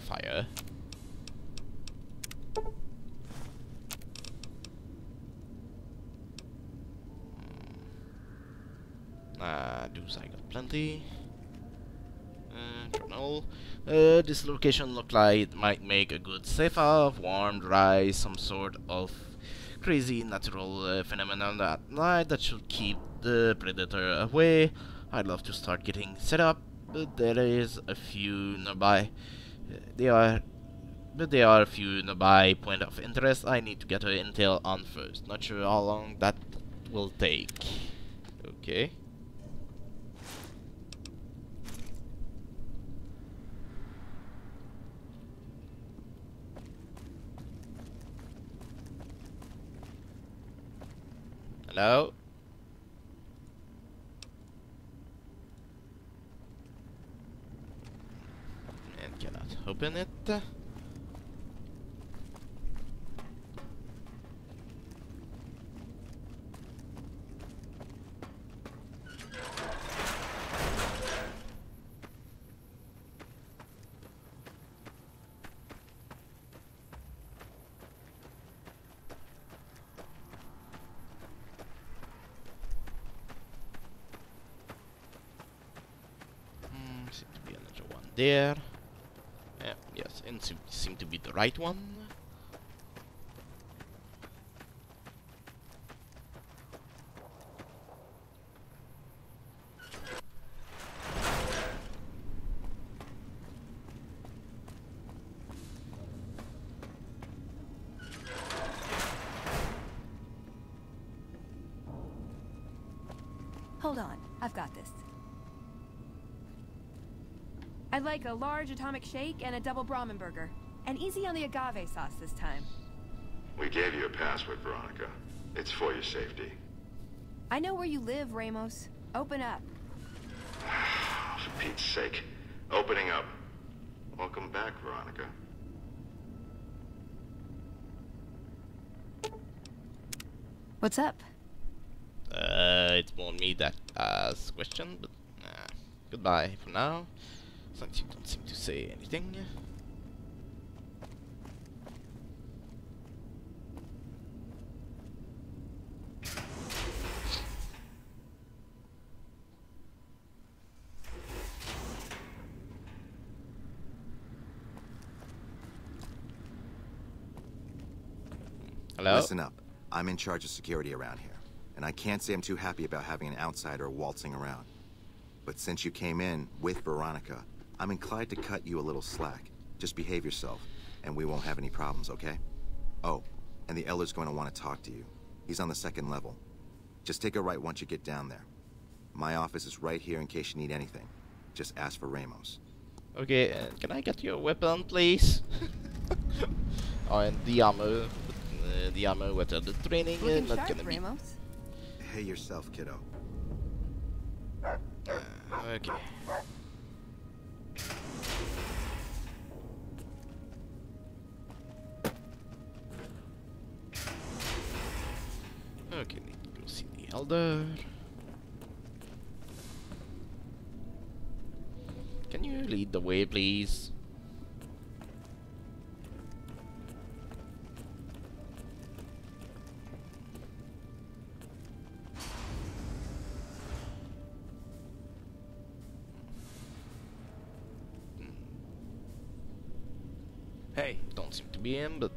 fire. Those I got plenty. Journal. This location looked like it might make a good safe house, warm, dry, some sort of crazy natural phenomenon at night that should keep the predator away. I'd love to start getting set up, but there is a few nearby. There are a few nearby point of interest I need to get her intel on first. Not sure how long that will take. Okay. Hello? And cannot open it. Seems to be another one there. Yes, and seem to be the right one. Hold on, I've got this. I'd like a large atomic shake and a double Brahmin burger. And easy on the agave sauce this time. We gave you a password, Veronica. It's for your safety. I know where you live, Ramos. Open up. For Pete's sake. Opening up. Welcome back, Veronica. What's up? It's more me that asks question, but goodbye for now. Since you don't seem to say anything. Hello? Listen up. I'm in charge of security around here, and I can't say I'm too happy about having an outsider waltzing around. But since you came in with Veronica, I'm inclined to cut you a little slack. Just behave yourself, and we won't have any problems, okay? Oh, and the Elder's going to want to talk to you. He's on the 2nd level. Just take a right once you get down there. My office is right here in case you need anything. Just ask for Ramos. Okay, can I get your weapon, please? Oh, and the armor. The armor with the training is not gonna be. Ramos. Hey yourself, kiddo. Okay. Okay, need to go see the Elder. Can you lead the way, please? Hey. Don't seem to be him, but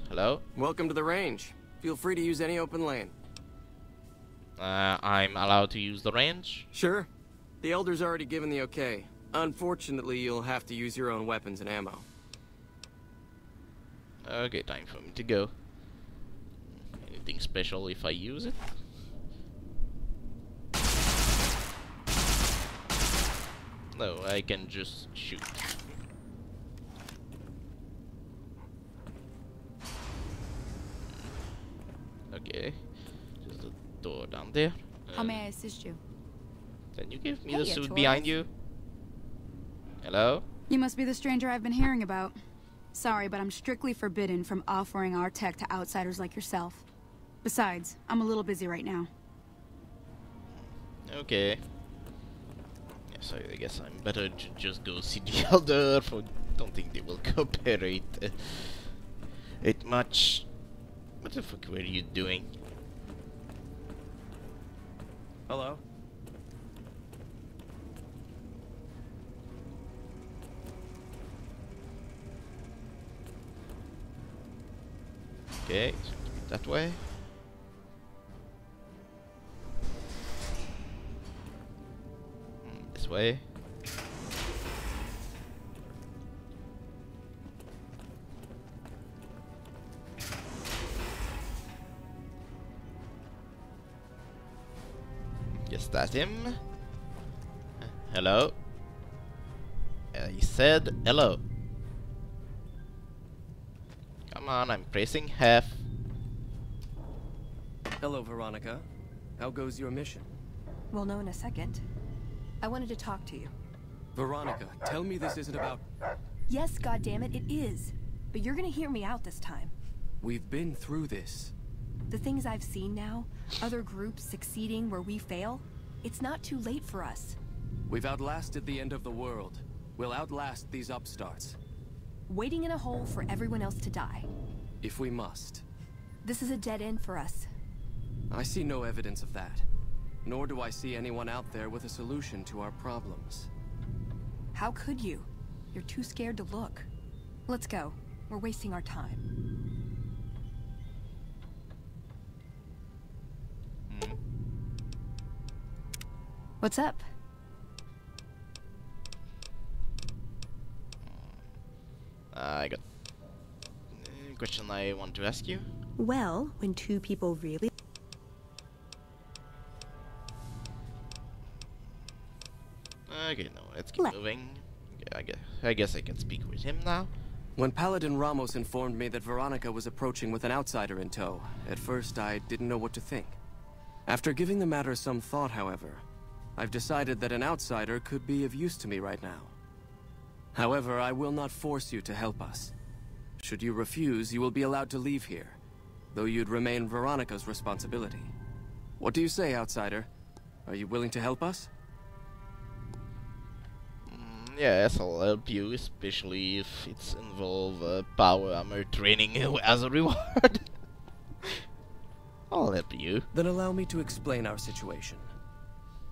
hello? Welcome to the range. Feel free to use any open lane. I'm allowed to use the range? Sure. The Elder's already given the okay. Unfortunately, you'll have to use your own weapons and ammo. Okay, time for me to go. Anything special if I use it? No, I can just shoot. Okay, just a door down there. How may I assist you? Can you give me Hey, the you suit Taurus. behind you? Hello? You must be the stranger I've been hearing about. Sorry, but I'm strictly forbidden from offering our tech to outsiders like yourself. Besides, I'm a little busy right now. Okay. Yes, I guess I'm better to just go see the Elder for don't think they will cooperate it much. What the fuck were you doing? Hello? Okay, so that way. This way. Guess that's him. Hello. He said hello. Come on, I'm pressing F. Hello, Veronica. How goes your mission? We'll know in a second. I wanted to talk to you. Veronica, tell me this isn't about... Yes, goddammit, it is. But you're gonna hear me out this time. We've been through this. The things I've seen now, other groups succeeding where we fail, it's not too late for us. We've outlasted the end of the world. We'll outlast these upstarts. Waiting in a hole for everyone else to die. If we must. This is a dead end for us. I see no evidence of that. Nor do I see anyone out there with a solution to our problems. How could you? You're too scared to look. Let's go. We're wasting our time. What's up? I got a question I want to ask you. Well, when two people really... Okay, no, let's keep moving. Okay, I guess I can speak with him now. When Paladin Ramos informed me that Veronica was approaching with an outsider in tow, at first I didn't know what to think. After giving the matter some thought, however, I've decided that an outsider could be of use to me right now. However, I will not force you to help us. Should you refuse, you will be allowed to leave here, though you'd remain Veronica's responsibility. What do you say, outsider? Are you willing to help us? Yes, I'll help you, especially if it's involve power armor training as a reward. I'll help you. Then allow me to explain our situation.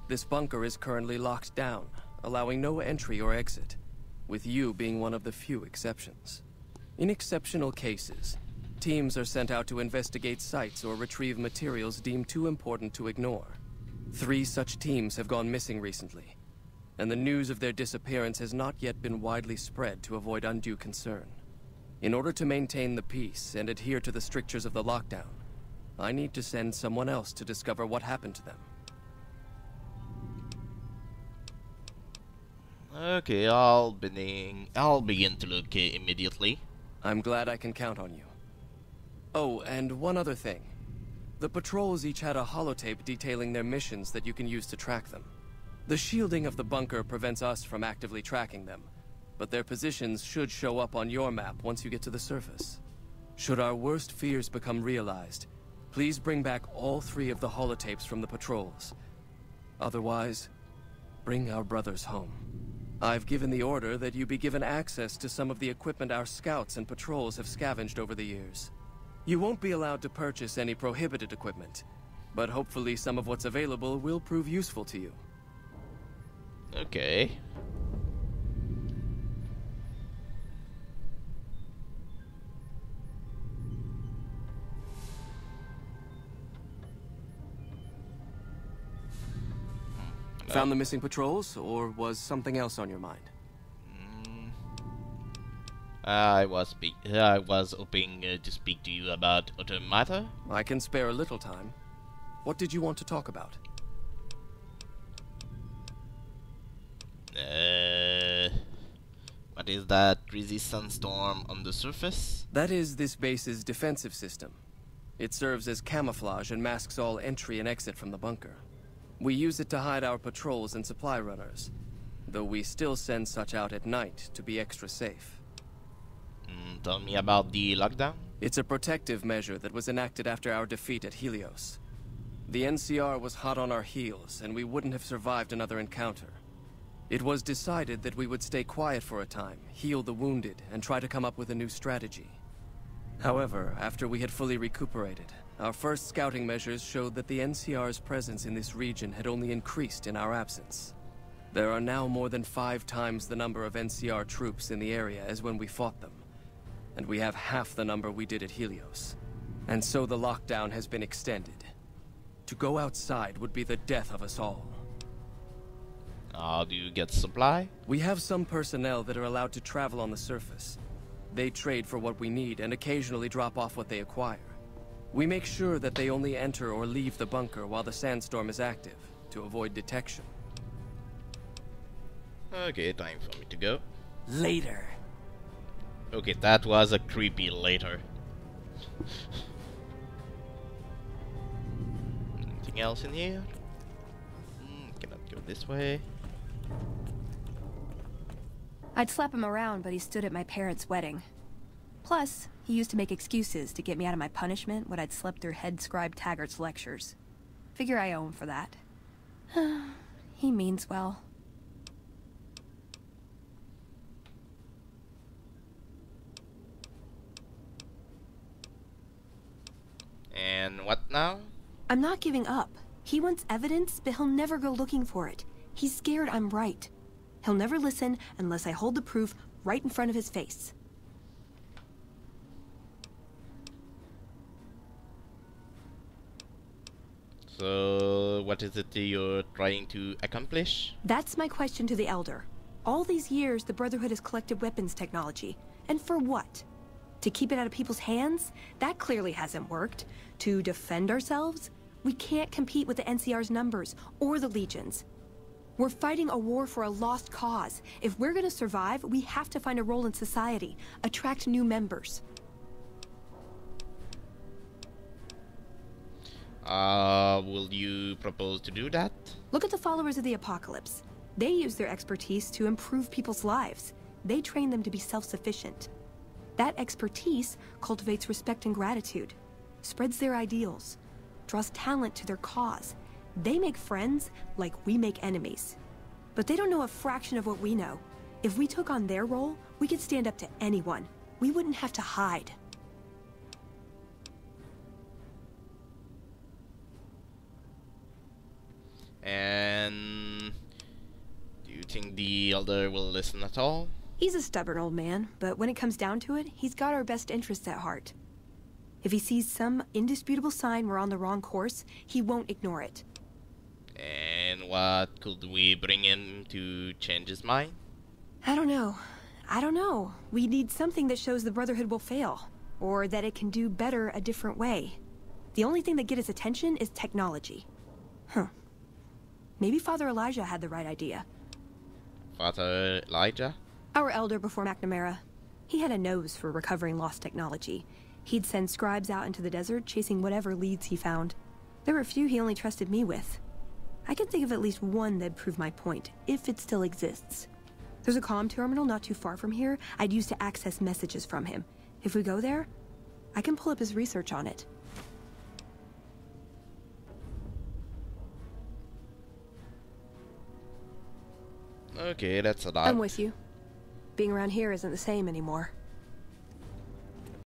This bunker is currently locked down, allowing no entry or exit, with you being one of the few exceptions. In exceptional cases, teams are sent out to investigate sites or retrieve materials deemed too important to ignore. 3 such teams have gone missing recently, and the news of their disappearance has not yet been widely spread to avoid undue concern. In order to maintain the peace and adhere to the strictures of the lockdown, I need to send someone else to discover what happened to them. Okay, I'll begin to look immediately. I'm glad I can count on you. Oh, and one other thing. The patrols each had a holotape detailing their missions that you can use to track them. The shielding of the bunker prevents us from actively tracking them, but their positions should show up on your map once you get to the surface. Should our worst fears become realized, please bring back all 3 of the holotapes from the patrols. Otherwise, bring our brothers home. I've given the order that you be given access to some of the equipment our scouts and patrols have scavenged over the years. You won't be allowed to purchase any prohibited equipment, but hopefully some of what's available will prove useful to you. Okay. Found the missing patrols, or was something else on your mind? I was hoping to speak to you about other matter. I can spare a little time. What did you want to talk about? What is that crazy sunstorm on the surface? That is this base's defensive system. It serves as camouflage and masks all entry and exit from the bunker. We use it to hide our patrols and supply runners, though we still send such out at night to be extra safe. Tell me about the lockdown. It's a protective measure that was enacted after our defeat at Helios. The NCR was hot on our heels, and we wouldn't have survived another encounter. It was decided that we would stay quiet for a time, heal the wounded, and try to come up with a new strategy. However, after we had fully recuperated, our first scouting measures showed that the NCR's presence in this region had only increased in our absence. There are now more than 5 times the number of NCR troops in the area as when we fought them, and we have half the number we did at Helios. And so the lockdown has been extended. To go outside would be the death of us all. How do you get supply? We have some personnel that are allowed to travel on the surface. They trade for what we need and occasionally drop off what they acquire. We make sure that they only enter or leave the bunker while the sandstorm is active, to avoid detection. Okay, time for me to go. Later. Okay, that was a creepy later. Anything else in here? Cannot go this way. I'd slap him around, but he stood at my parents' wedding. Plus, he used to make excuses to get me out of my punishment when I'd slept through head scribe Taggart's lectures. Figure I owe him for that. He means well. And what now? I'm not giving up. He wants evidence, but he'll never go looking for it. He's scared I'm right. He'll never listen unless I hold the proof right in front of his face. So, what is it you're trying to accomplish? That's my question to the Elder. All these years, the Brotherhood has collected weapons technology. And for what? To keep it out of people's hands? That clearly hasn't worked. To defend ourselves? We can't compete with the NCR's numbers, or the Legions. We're fighting a war for a lost cause. If we're gonna survive, we have to find a role in society, attract new members. Will you propose to do that? Look at the followers of the Apocalypse. They use their expertise to improve people's lives. They train them to be self-sufficient. That expertise cultivates respect and gratitude, spreads their ideals, draws talent to their cause. They make friends like we make enemies. But they don't know a fraction of what we know. If we took on their role, we could stand up to anyone. We wouldn't have to hide. And do you think the Elder will listen at all? He's a stubborn old man, but when it comes down to it, he's got our best interests at heart. If he sees some indisputable sign we're on the wrong course, he won't ignore it. And what could we bring in to change his mind? I don't know. We need something that shows the Brotherhood will fail, or that it can do better a different way. The only thing that gets his attention is technology. Maybe Father Elijah had the right idea. Father Elijah? Our elder before McNamara. He had a nose for recovering lost technology. He'd send scribes out into the desert chasing whatever leads he found. There were a few he only trusted me with. I can think of at least one that'd prove my point, if it still exists. There's a comm terminal not too far from here I'd use to access messages from him. If we go there, I can pull up his research on it. Okay, that's a lot. I'm with you. Being around here isn't the same anymore.